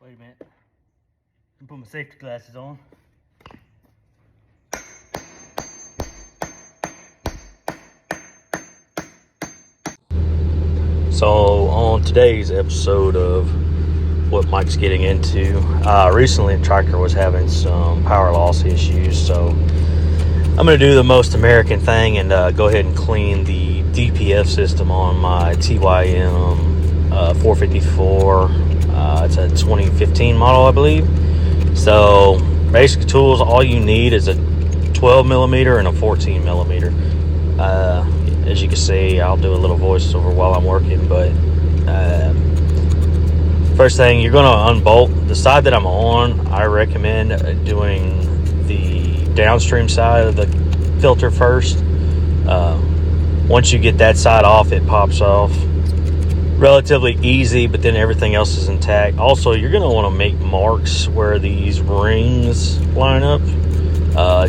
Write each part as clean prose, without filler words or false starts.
Wait a minute. I'm put my safety glasses on. So on today's episode of what Mike's getting into, recently the tractor was having some power loss issues, so I'm going to do the most American thing and go ahead and clean the DPF system on my TYM 454. It's a 2015 model, I believe. So basic tools, all you need is a 12 millimeter and a 14 millimeter. As you can see, I'll do a little voiceover while I'm working, but first thing, you're going to unbolt the side that I'm on. I recommend doing the downstream side of the filter first. Once you get that side off, it pops off relatively easy, but then everything else is intact. Also, you're going to want to make marks where these rings line up,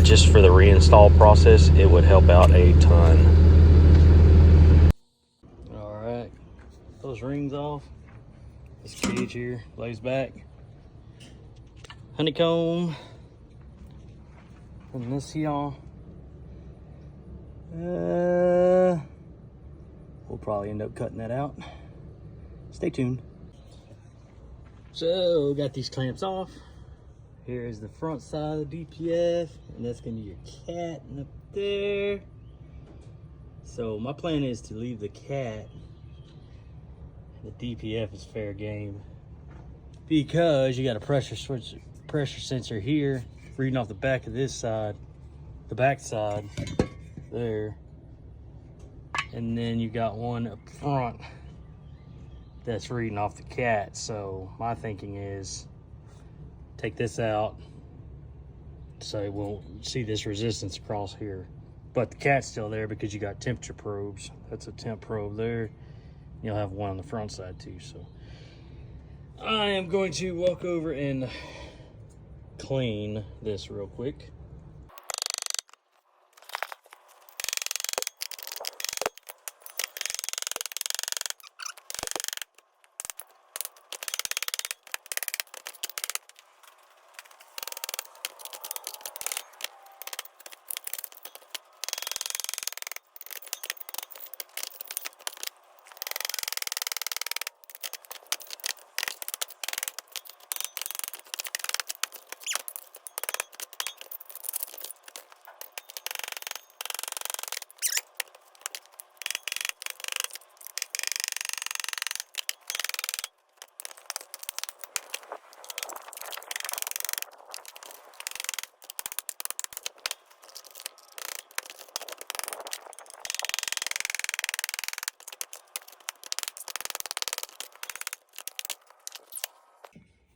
just for the reinstall process. It would help out a ton. All right, those rings off. This cage here lays back. Honeycomb. And this y'all. We'll probably end up cutting that out. Stay tuned. So, got these clamps off. Here is the front side of the DPF, and that's gonna be your cat up there. So my plan is to leave the cat. The DPF is fair game because you got a pressure sensor here reading off the back of this side, the back side there, and then you got one up front that's reading off the cat. So my thinking is take this out so it won't see this resistance across here, but the cat's still there because you got temperature probes. That's a temp probe there. You'll have one on the front side too. So I am going to walk over and clean this real quick.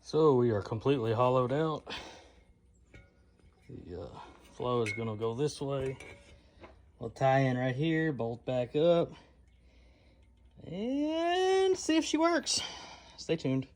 So we are completely hollowed out. The flow is gonna go this way. We'll tie in right here, bolt back up, and see if she works. Stay tuned.